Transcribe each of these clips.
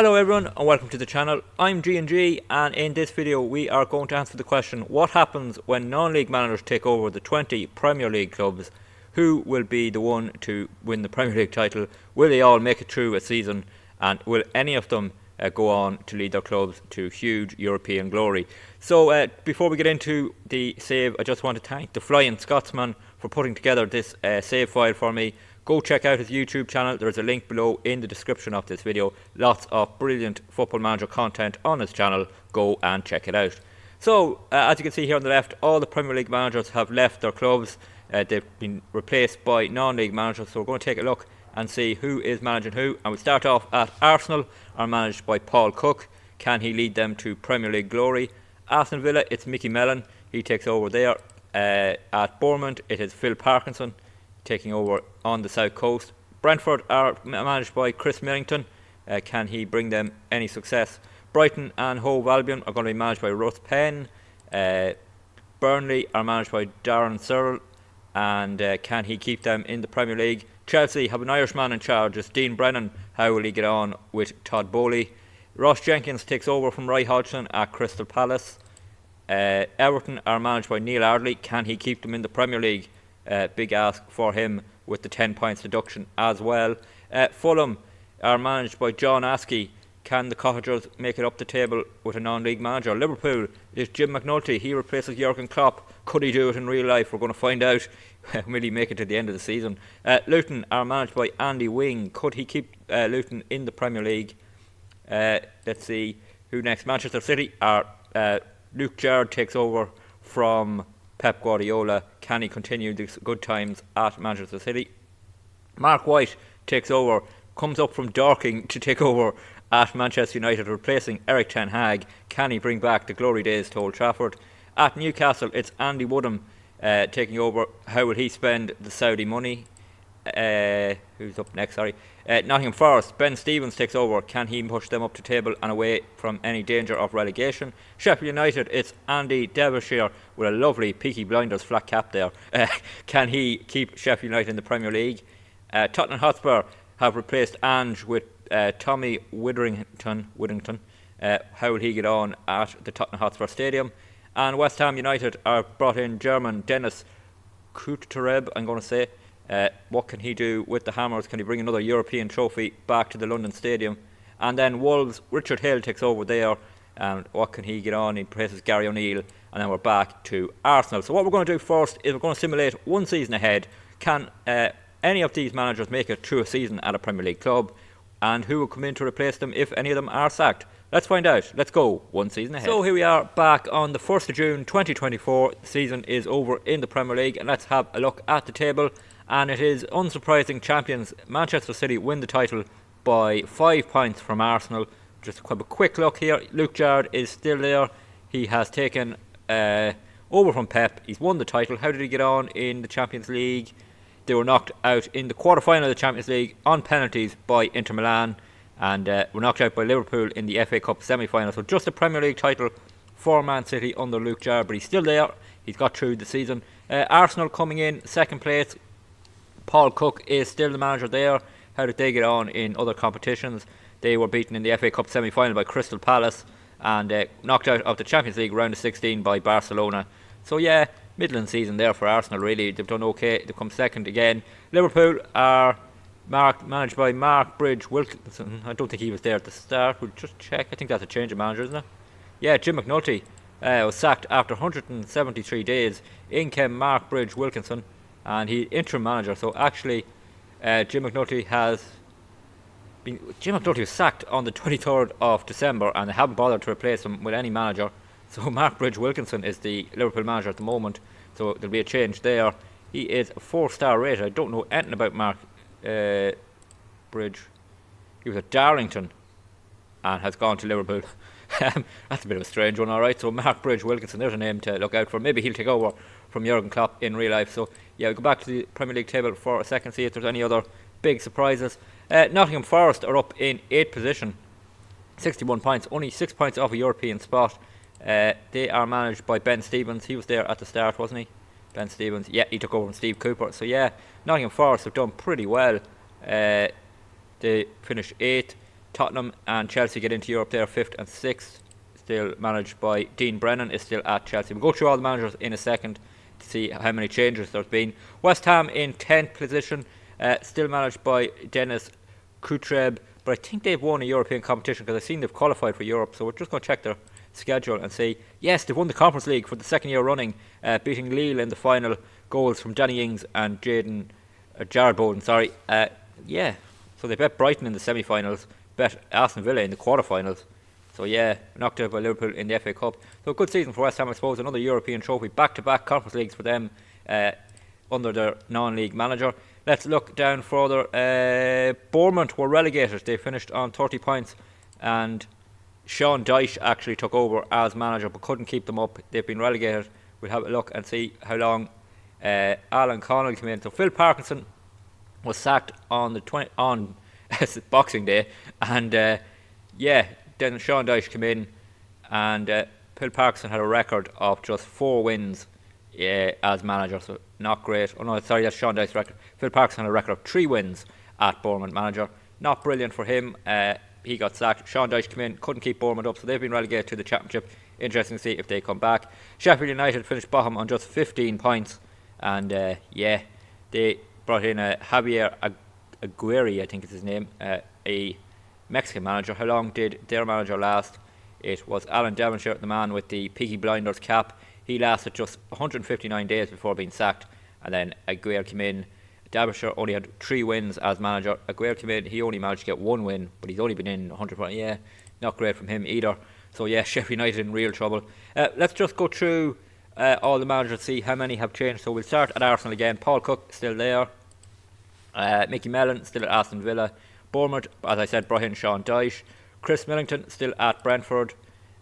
Hello everyone and welcome to the channel. I'm G&G and in this video we are going to answer the question, what happens when non-league managers take over the 20 Premier League clubs? Who will be the one to win the Premier League title? Will they all make it through a season, and will any of them go on to lead their clubs to huge European glory? So before we get into the save, I just want to thank the Flying Scotsman for putting together this save file for me. Go check out his YouTube channel. There's a link below in the description of this video. Lots of brilliant Football Manager content on his channel. Go and check it out. So, as you can see here on the left, all the Premier League managers have left their clubs. They've been replaced by non-league managers. So we're going to take a look and see who is managing who. And we start off at Arsenal, are managed by Paul Cook. Can he lead them to Premier League glory? Aston Villa, it's Mickey Mellon. He takes over there. At Bournemouth, it is Phil Parkinson taking over on the south coast. Brentford are managed by Chris Millington. Can he bring them any success? Brighton and Hove Albion are going to be managed by Russ Penn. Burnley are managed by Darren Searle, and can he keep them in the Premier League? Chelsea have an Irishman in charge, it's Dean Brennan. How will he get on with Todd Bowley? Ross Jenkins takes over from Roy Hodgson at Crystal Palace. Everton are managed by Neil Ardley. Can he keep them in the Premier League? Big ask for him with the 10 points deduction as well. Fulham are managed by John Askey. Can the Cottagers make it up the table with a non-league manager? Liverpool is Jim McNulty. He replaces Jurgen Klopp. Could he do it in real life? We're going to find out. Will he make it to the end of the season? Luton are managed by Andy Wing. Could he keep Luton in the Premier League? Let's see who next. Manchester City are Luke Jard takes over from Pep Guardiola. Can he continue these good times at Manchester City? Mark White takes over, comes up from Dorking to take over at Manchester United, replacing Eric Ten Hag. Can he bring back the glory days to Old Trafford? At Newcastle, it's Andy Woodham taking over. How will he spend the Saudi money? Who's up next? Sorry. Nottingham Forest, Ben Stevens takes over. Can he push them up to table and away from any danger of relegation? Sheffield United, it's Andy Derbyshire with a lovely Peaky Blinders flat cap there. Can he keep Sheffield United in the Premier League? Tottenham Hotspur have replaced Ange with Tommy Widdrington. How will he get on at the Tottenham Hotspur Stadium? And West Ham United are brought in German Dennis Kutreb, I'm going to say. What can he do with the Hammers? Can he bring another European trophy back to the London Stadium? And then Wolves, Richard Hill takes over there. And what can he get on? He places Gary O'Neill. And then we're back to Arsenal. So what we're going to do first is we're going to simulate one season ahead. Can any of these managers make it through a season at a Premier League club? And who will come in to replace them if any of them are sacked? Let's find out. Let's go one season ahead. So here we are back on the 1st of June 2024. The season is over in the Premier League. And let's have a look at the table. And it is unsurprising champions Manchester City win the title by 5 points from Arsenal. Just a quick look here. Luke Jard is still there. He has taken over from Pep. He's won the title. How did he get on in the Champions League? They were knocked out in the quarter-final of the Champions League on penalties by Inter Milan, and were knocked out by Liverpool in the FA Cup semi-final. So just a Premier League title for Man City under Luke Jard, but he's still there. He's got through the season. Arsenal coming in second place. Paul Cook is still the manager there. How did they get on in other competitions? They were beaten in the FA Cup semi-final by Crystal Palace and knocked out of the Champions League round of 16 by Barcelona. So yeah, middling season there for Arsenal really. They've done okay. They've come second again. Liverpool are managed by Mark Bridge Wilkinson. I don't think he was there at the start. We'll just check. I think that's a change of manager, isn't it? Yeah, Jim McNulty was sacked after 173 days. In came Mark Bridge Wilkinson, and he interim manager. So actually Jim McNulty was sacked on the 23rd of December, and they haven't bothered to replace him with any manager. So Mark Bridge Wilkinson is the Liverpool manager at the moment. So there'll be a change there. He is a 4-star rated. I don't know anything about Mark Bridge. He was at Darlington and has gone to Liverpool. That's a bit of a strange one, alright. So Mark Bridge Wilkinson, there's a name to look out for. Maybe he'll take over from Jurgen Klopp in real life. So yeah, we'll go back to the Premier League table for a second, see if there's any other big surprises. Nottingham Forest are up in 8th position, 61 points, only 6 points off a European spot. They are managed by Ben Stevens. He was there at the start, wasn't he? Ben Stevens, yeah, he took over from Steve Cooper. So yeah, Nottingham Forest have done pretty well. They finished 8th. Tottenham and Chelsea get into Europe there, 5th and 6th. Still managed by Dean Brennan, is still at Chelsea. We'll go through all the managers in a second to see how many changes there's been. West Ham in 10th position, still managed by Dennis Kutreb, but I think they've won a European competition because I've seen they've qualified for Europe, so we're just going to check their schedule and see. Yes, they've won the Conference League for the 2nd year running, beating Lille in the final, goals from Danny Ings and Jared Bowden, sorry. Yeah, so they bet Brighton in the semi-finals, bet Aston Villa in the quarter-finals. So yeah, knocked out by Liverpool in the FA Cup. So a good season for West Ham, I suppose. Another European trophy, back-to-back Conference Leagues for them under their non-league manager. Let's look down further. Bournemouth were relegated. They finished on 30 points, and Sean Dyche actually took over as manager but couldn't keep them up. They've been relegated. We'll have a look and see how long Alan Connell came in. So Phil Parkinson was sacked on Boxing Day, and yeah, then Sean Dyche came in, and Phil Parkinson had a record of just 4 wins as manager, so not great. Oh no, sorry, that's Sean Dyche's record. Phil Parkinson had a record of 3 wins at Bournemouth manager. Not brilliant for him. He got sacked. Sean Dyche came in, couldn't keep Bournemouth up, so they've been relegated to the Championship. Interesting to see if they come back. Sheffield United finished bottom on just 15 points, and yeah, they brought in Javier Aguirre, I think is his name, a Mexican manager. How long did their manager last? It was Alan Devonshire, the man with the Peaky Blinders cap. He lasted just 159 days before being sacked, and then Aguirre came in. Devonshire only had 3 wins as manager. Aguirre came in, he only managed to get 1 win, but he's only been in 100 points. Yeah, not great from him either. So yeah, Sheffield United in real trouble. Let's just go through all the managers, see how many have changed. So we'll start at Arsenal again. Paul Cook still there. Mickey Mellon still at Aston Villa. Bournemouth, as I said, brought in Sean Dyche. Chris Millington still at Brentford.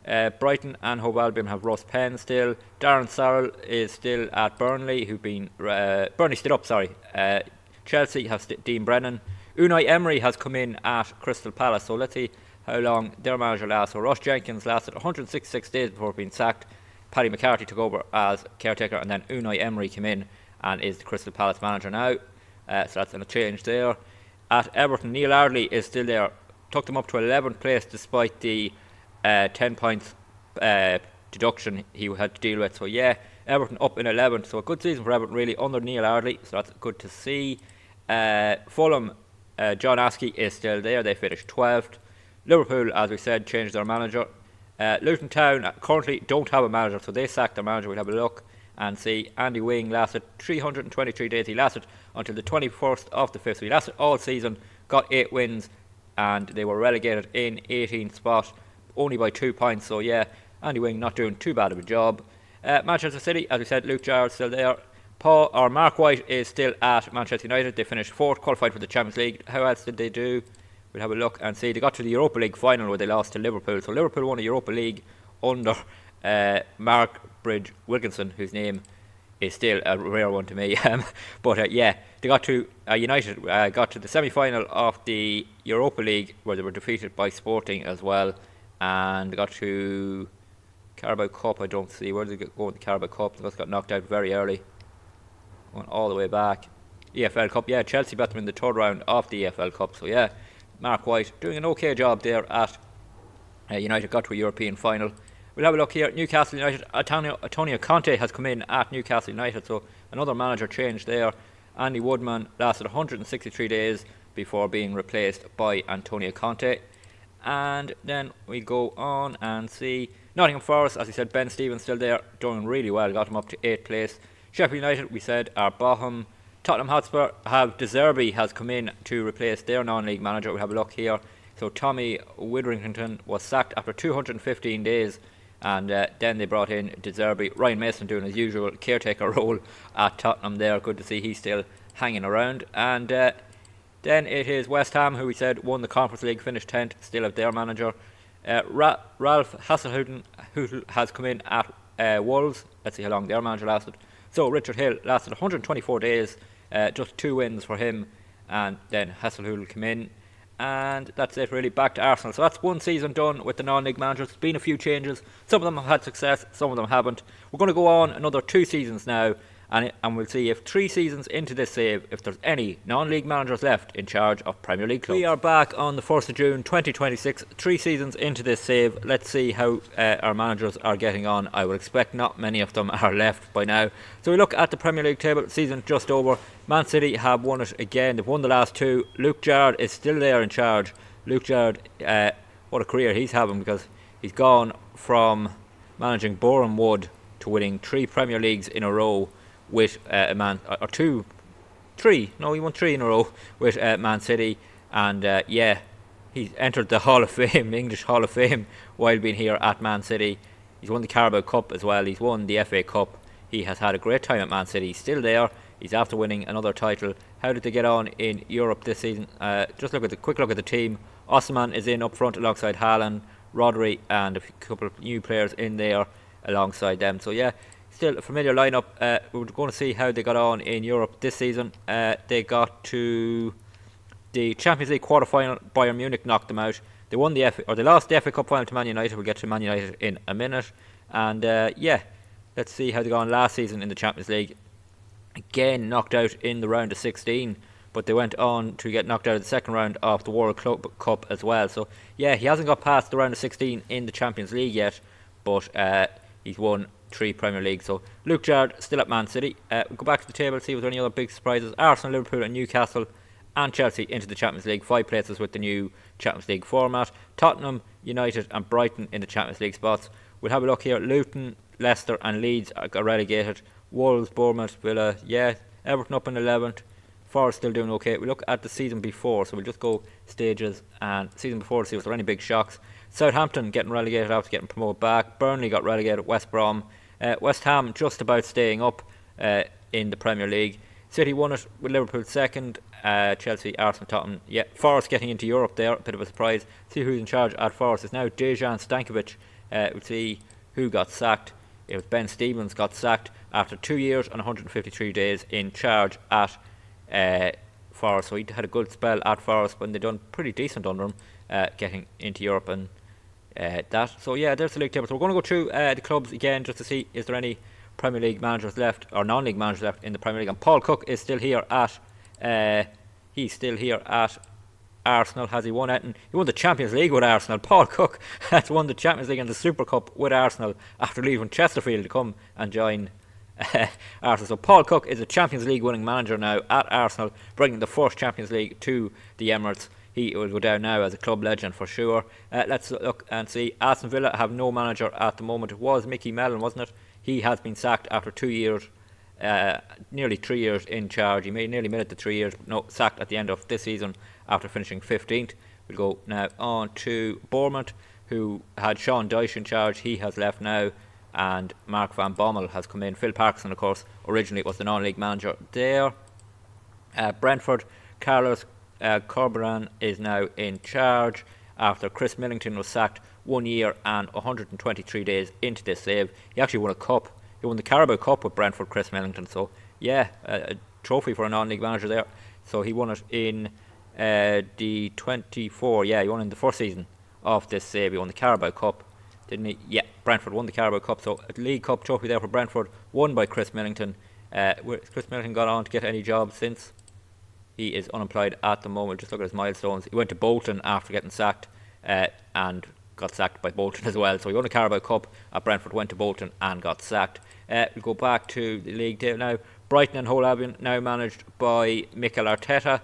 Brighton and Hove Albion have Russ Penn still. Darren Sarrell is still at Burnley, who've been Burnley stood up, sorry. Chelsea have Dean Brennan. Unai Emery has come in at Crystal Palace, so let's see how long their manager lasts. So Ross Jenkins lasted 166 days before being sacked. Paddy McCarthy took over as caretaker, and then Unai Emery came in and is the Crystal Palace manager now. So that's a change there. At Everton, Neil Ardley is still there. Took them up to 11th place despite the 10 points deduction he had to deal with. So yeah, Everton up in 11th. So a good season for Everton really under Neil Ardley. So that's good to see. Fulham, John Askey is still there. They finished 12th. Liverpool, as we said, changed their manager. Luton Town currently don't have a manager, so they sacked their manager. We'll have a look and see. Andy Wing lasted 323 days. He lasted until the 21st of the 5th. So he lasted all season, got 8 wins, and they were relegated in 18th spot, only by 2 points. So yeah, Andy Wing not doing too bad of a job. Manchester City, as we said, Luke Jarrett's still there. Mark White is still at Manchester United. They finished 4th, qualified for the Champions League. How else did they do? We'll have a look and see. They got to the Europa League final where they lost to Liverpool. So Liverpool won a Europa League under Mark Bridge Wilkinson, whose name is still a rare one to me. But yeah, they got to United got to the semi-final of the Europa League where they were defeated by Sporting as well, and they got to Carabao Cup. I don't see where did they go in the Carabao Cup. They just got knocked out very early. Went all the way back. EFL Cup, yeah, Chelsea beat them in the 3rd round of the EFL Cup. So yeah, Mark White doing an okay job there at United. Got to a European final. We'll have a look here. Newcastle United. Antonio Conte has come in at Newcastle United, so another manager change there. Andy Woodman lasted 163 days before being replaced by Antonio Conte. And then we go on and see Nottingham Forest. As I said, Ben Stevens still there, doing really well. Got him up to 8th place. Sheffield United, we said, are bottom. Tottenham Hotspur have De Zerbi has come in to replace their non-league manager. We'll have a look here. So Tommy Witherington was sacked after 215 days. And then they brought in De Zerbi. Ryan Mason doing his usual caretaker role at Tottenham there. Good to see he's still hanging around. And then it is West Ham, who we said won the Conference League, finished 10th, still have their manager. Ralph Hasenhüttl has come in at Wolves. Let's see how long their manager lasted. So Richard Hill lasted 124 days, just 2 wins for him. And then Hasenhüttl came in. And that's it really, back to Arsenal. So that's 1 season done with the non-league managers. There's been a few changes. Some of them have had success, some of them haven't. We're going to go on another 2 seasons now and we'll see if 3 seasons into this save, if there's any non-league managers left in charge of Premier League clubs. We are back on the 1st of June 2026, 3 seasons into this save. Let's see how our managers are getting on. I would expect not many of them are left by now. So we look at the Premier League table, season just over. Man City have won it again. They've won the last 2. Luke Jard is still there in charge. Luke Jard, what a career he's having, because he's gone from managing Boreham Wood to winning 3 Premier Leagues in a row with he won 3 in a row with Man City, and yeah, he's entered the Hall of Fame, English Hall of Fame, while being here at Man City. He's won the Carabao Cup as well, he's won the FA Cup. He has had a great time at Man City. He's still there. He's after winning another title. How did they get on in Europe this season? Just look at the quick look at the team. Osman is in up front alongside Haaland, Rodri, and a couple of new players in there alongside them. So yeah, still a familiar lineup. We're going to see how they got on in Europe this season. They got to the Champions League quarter-final. Bayern Munich knocked them out. They won they lost the FA Cup final to Man United. We'll get to Man United in a minute. And yeah, let's see how they got on last season in the Champions League. Again, knocked out in the round of 16, but they went on to get knocked out of the second round of the World Club Cup as well. So yeah, he hasn't got past the round of 16 in the Champions League yet, but he's won 3 Premier Leagues. So Luke Jard still at Man City. We'll go back to the table, see if there any other big surprises. Arsenal, Liverpool and Newcastle and Chelsea into the Champions League, 5 places with the new Champions League format. Tottenham, United and Brighton in the Champions League spots. We'll have a look here. Luton, Leicester and Leeds got relegated. Wolves, Bournemouth, Villa, yeah, Everton up in 11th. Forest still doing okay. We look at the season before, so we'll just go stages and season before to see if there are any big shocks. Southampton getting relegated after getting promoted back. Burnley got relegated. West Brom. West Ham just about staying up in the Premier League. City won it with Liverpool second. Chelsea, Arsenal, Tottenham. Yeah, Forest getting into Europe there. A bit of a surprise. See who's in charge at Forest. It's now Dejan Stankovic. We'll see who got sacked. It was Ben Stevens got sacked after 2 years and 153 days in charge at Forest. So he had a good spell at Forest when they done pretty decent under him, getting into Europe and that. So yeah, there's the league table. So we're going to go through the clubs again just to see is there any Premier League managers left or non-league managers left in the Premier League. And Paul Cook is still here at Arsenal. Has he won anything? He won the Champions League with Arsenal. Paul Cook has won the Champions League and the Super Cup with Arsenal after leaving Chesterfield to come and join Arsenal. So Paul Cook is a Champions League winning manager now at Arsenal, bringing the first Champions League to the Emirates. He will go down now as a club legend for sure. Let's look and see. Aston Villa have no manager at the moment. It was Mickey Mellon, wasn't it? He has been sacked after 2 years, nearly 3 years in charge. He nearly made it to 3 years, but no, sacked at the end of this season after finishing 15th. We'll go now on to Bournemouth, who had Sean Dyche in charge. He has left now, and Mark Van Bommel has come in. Phil Parkinson, of course, originally was the non-league manager there. Brentford, Carlos Corberán is now in charge after Chris Millington was sacked 1 year and 123 days into this save. He actually won a cup. He won the Carabao Cup with Brentford, Chris Millington. So yeah, a trophy for a non-league manager there. So he won it in the 24. Yeah, he won in the first season of this save. He won the Carabao Cup, didn't he? Yeah, Brentford won the Carabao Cup. So a League Cup trophy there for Brentford, won by Chris Millington. Chris Millington got on to get any job since? He is unemployed at the moment. Just look at his milestones. He went to Bolton after getting sacked and got sacked by Bolton as well. So he won a Carabao Cup at Brentford, went to Bolton and got sacked. We'll go back to the league table now. Brighton and Hove Albion now managed by Mikel Arteta.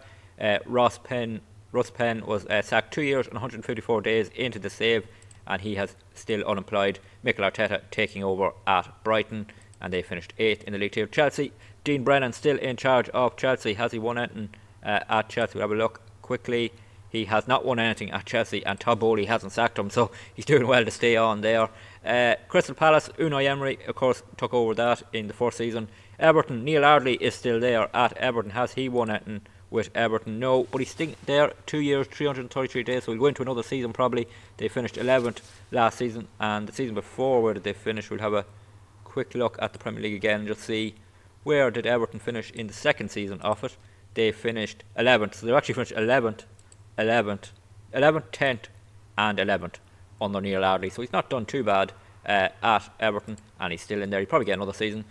Russ Penn was sacked 2 years and 154 days into the save, and he has still unemployed. Mikel Arteta taking over at Brighton, and they finished 8th in the league table. Chelsea, Dean Brennan still in charge of Chelsea. Has he won anything at Chelsea? We'll have a look quickly. He has not won anything at Chelsea, and Todd Bowley hasn't sacked him, so he's doing well to stay on there. Crystal Palace, Unai Emery, of course, took over that in the first season. Everton, Neil Ardley is still there at Everton. Has he won anything with Everton? No, but he's still there. 2 years, 333 days, so he'll go into another season probably. They finished 11th last season, and the season before, where did they finish? We'll have a quick look at the Premier League again and just see where did Everton finish in the second season of it. They finished 11th, so they actually finished 11th, 10th and 11th under Neil Ardley, so he's not done too bad at Everton, and he's still in there. He'll probably get another season.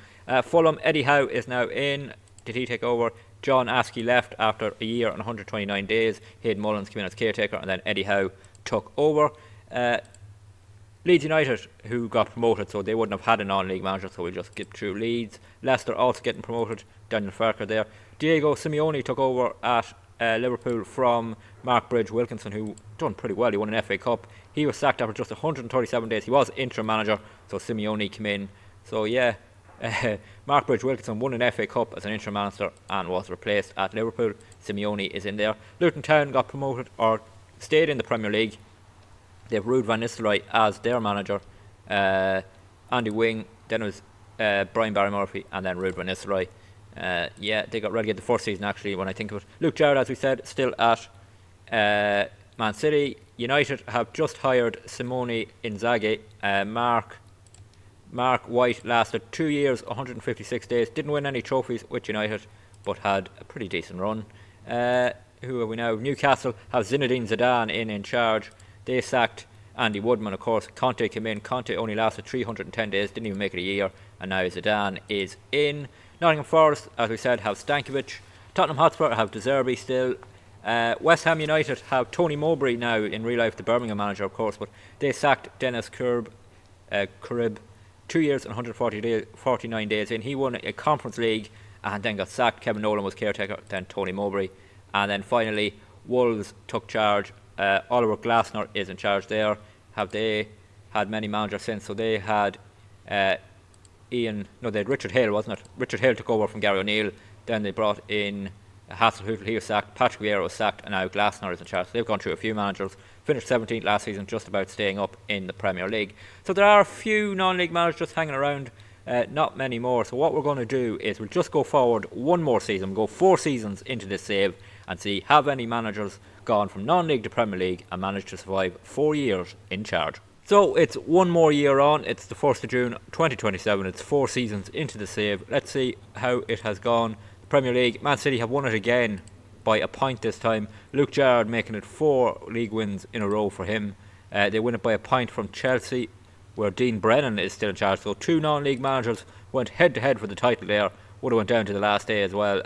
Fulham, Eddie Howe is now in. Did he take over? John Askey left after a year and 129 days. Hayden Mullins came in as caretaker, and then Eddie Howe took over. Leeds United, who got promoted, so they wouldn't have had a non-league manager, so we'll just skip through Leeds. Leicester also getting promoted. Daniel Farker there. Diego Simeone took over at Liverpool from Mark Bridge Wilkinson, who done pretty well. He won an FA Cup. He was sacked after just 137 days. He was interim manager, so Simeone came in. So yeah, Mark Bridge Wilkinson won an FA Cup as an interim manager and was replaced at Liverpool. Simeone is in there. Luton Town got promoted, or stayed in the Premier League. They have Ruud van Nistelrooy as their manager. Andy Wing, then it was Brian Barry Murphy, and then Ruud van Nistelrooy. Yeah, they got relegated the first season, actually, when I think of it. Luke Jarrett, as we said, still at Man City. United have just hired Simone Inzaghi. Mark White lasted 2 years, 156 days. Didn't win any trophies with United, but had a pretty decent run. Who are we now? Newcastle have Zinedine Zidane in charge. They sacked Andy Woodman, of course. Conte came in. Conte only lasted 310 days, didn't even make it a year, and now Zidane is in. Nottingham Forest, as we said, have Stankovic. Tottenham Hotspur have De Zerbi still. West Ham United have Tony Mowbray now, in real life the Birmingham manager, of course, but they sacked Dennis Carib 2 years and 149 days in. He won a Conference League and then got sacked. Kevin Nolan was caretaker, then Tony Mowbray. And then finally, Wolves took charge. Oliver Glasner is in charge there. Have they had many managers since? So they had they had Richard Hale, wasn't it? Richard Hale took over from Gary O'Neill. Then they brought in Hasselhoff, he was sacked. Patrick Vieira was sacked, and now Glasner is in charge. So they've gone through a few managers. Finished 17th last season, just about staying up in the Premier League. So there are a few non-league managers just hanging around. Not many more. So what we're going to do is we'll just go forward one more season. We'll go 4 seasons into this save and see have any managers gone from non-league to Premier League and managed to survive 4 years in charge. So it's one more year on. It's the 1st of June 2027. It's 4 seasons into the save. Let's see how it has gone. The Premier League, Man City have won it again by a point this time. Luke Jarrard making it 4 league wins in a row for him. They win it by a point from Chelsea, where Dean Brennan is still in charge. So 2 non-league managers went head to head for the title there. Would have went down to the last day as well.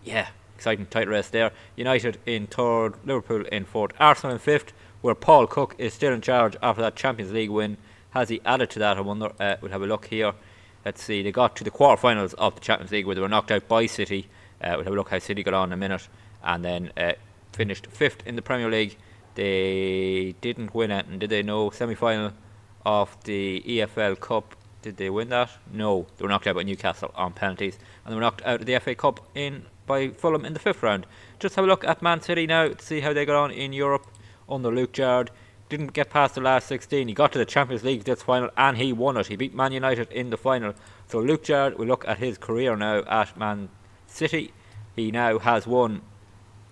Yeah, exciting title race there. United in 3rd, Liverpool in 4th, Arsenal in 5th, where Paul Cook is still in charge after that Champions League win. Has he added to that, I wonder? We'll have a look here. Let's see, they got to the quarterfinals of the Champions League where they were knocked out by City. We'll have a look how City got on in a minute. And then finished 5th in the Premier League. They didn't win anything, did they? No. Semi-final of the EFL Cup. Did they win that? No. They were knocked out by Newcastle on penalties. And they were knocked out of the FA Cup by Fulham in the 5th round. Just have a look at Man City now to see how they got on in Europe under Luke Jarrard. Didn't get past the last 16. He got to the Champions League this final and he won it. He beat Man United in the final. So Luke Jarrard, we look at his career now at Man City. He now has won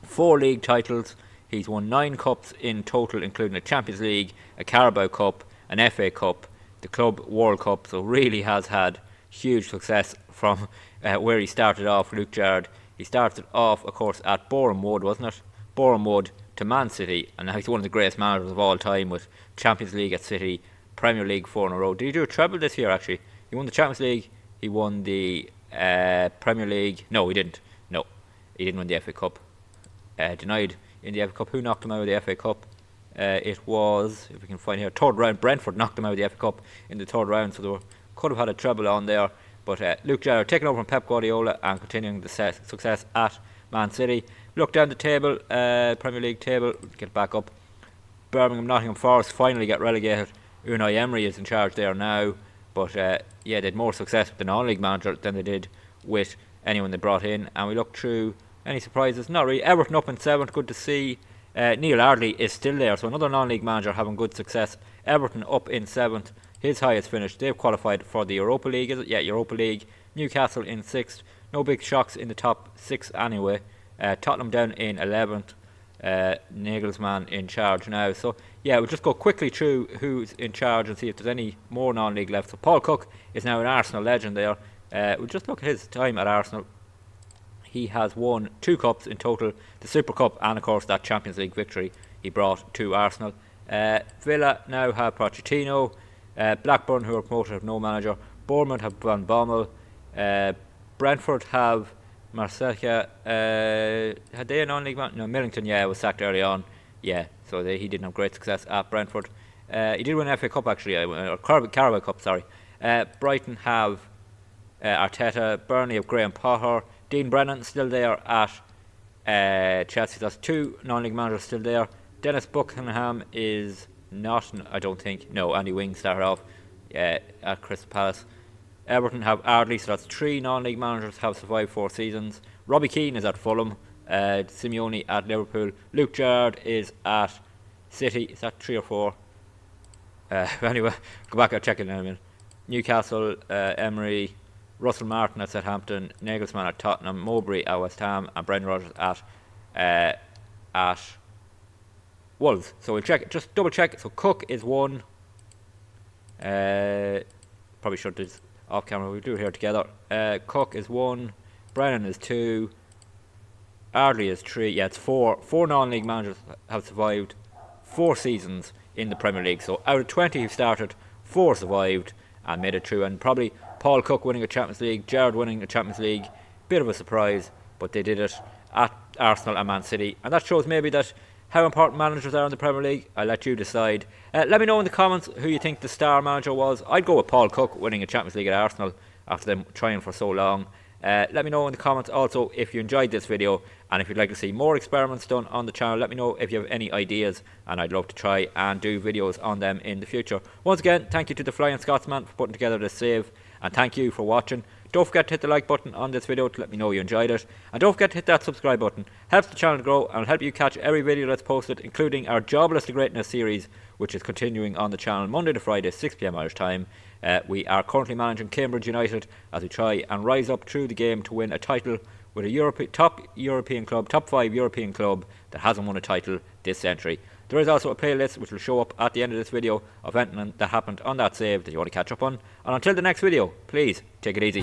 4 league titles. He's won 9 cups in total, including a Champions League, a Carabao Cup, an FA Cup, the Club World Cup. So really has had huge success from where he started off, Luke Jarrard. He started off, of course, at Boreham Wood, wasn't it? Boreham Wood to Man City, and now he's one of the greatest managers of all time with Champions League at City, Premier League 4 in a row. Did he do a treble this year, actually? He won the Champions League, he won the Premier League. No, he didn't. No, he didn't win the FA Cup. Denied in the FA Cup. Who knocked him out of the FA Cup? It was, if we can find here, 3rd round. Brentford knocked him out of the FA Cup in the 3rd round, so they could have had a treble on there. But Luke Jarrard taking over from Pep Guardiola and continuing the success at Man City. Look down the table, Premier League table, get back up. Birmingham, Nottingham Forest finally get relegated. Unai Emery is in charge there now. But yeah, they had more success with the non-league manager than they did with anyone they brought in. And we look through any surprises. Not really. Everton up in 7th, good to see. Neil Ardley is still there, so another non-league manager having good success. Everton up in 7th, his highest finish. They've qualified for the Europa League, is it? Yeah, Europa League. Newcastle in 6th. No big shocks in the top 6 anyway. Tottenham down in 11th. Nagelsmann in charge now. So yeah, we'll just go quickly through who's in charge and see if there's any more non-league left. So Paul Cook is now an Arsenal legend there. We'll just look at his time at Arsenal. He has won 2 cups in total, the Super Cup and of course that Champions League victory he brought to Arsenal. Villa now have Pochettino. Blackburn, who are promoted, have no manager. Bournemouth have Van Bommel. Brentford have Marseille. Had they a non-league manager? No, Millington, was sacked early on. Yeah, so he didn't have great success at Brentford. He did win FA Cup actually, or Carabao Cup, sorry. Brighton have Arteta. Burnley have Graham Potter. Dean Brennan still there at Chelsea. That's 2 non-league managers still there. Dennis Buckingham is not, I don't think. No, Andy Wing started off at Crystal Palace. Everton have Ardley, so that's 3 non-league managers have survived 4 seasons. Robbie Keane is at Fulham. Simeone at Liverpool. Luke Gerrard is at City. Is that 3 or 4? Anyway, go back and check it in a minute. Newcastle, Emery, Russell Martin at Southampton, Nagelsmann at Tottenham, Mowbray at West Ham, and Brendan Rodgers at Wolves. So we'll check it, just double check. So Cook is 1. Probably should do this off camera. We'll do it here together. Cook is 1. Brennan is 2. Ardley is 3. Yeah, it's 4. 4 non-league managers have survived 4 seasons in the Premier League. So out of 20 who started, 4 survived and made it through. And probably Paul Cook winning a Champions League, Gerrard winning a Champions League, bit of a surprise, but they did it at Arsenal and Man City. And that shows maybe that how important managers are in the Premier League. I'll let you decide. Let me know in the comments who you think the star manager was. I'd go with Paul Cook winning a Champions League at Arsenal after them trying for so long. Let me know in the comments also if you enjoyed this video, and if you'd like to see more experiments done on the channel. Let me know if you have any ideas, and I'd love to try and do videos on them in the future. Once again, thank you to the Flying Scotsman for putting together this save, and thank you for watching. Don't forget to hit the like button on this video to let me know you enjoyed it, and don't forget to hit that subscribe button. Helps the channel to grow and will help you catch every video that's posted, including our Jobless to Greatness series, which is continuing on the channel Monday to Friday 6 PM Irish time. We are currently managing Cambridge United as we try and rise up through the game to win a title with a top 5 European club that hasn't won a title this century. There is also a playlist which will show up at the end of this video of anything that happened on that save that you want to catch up on. And until the next video, please take it easy.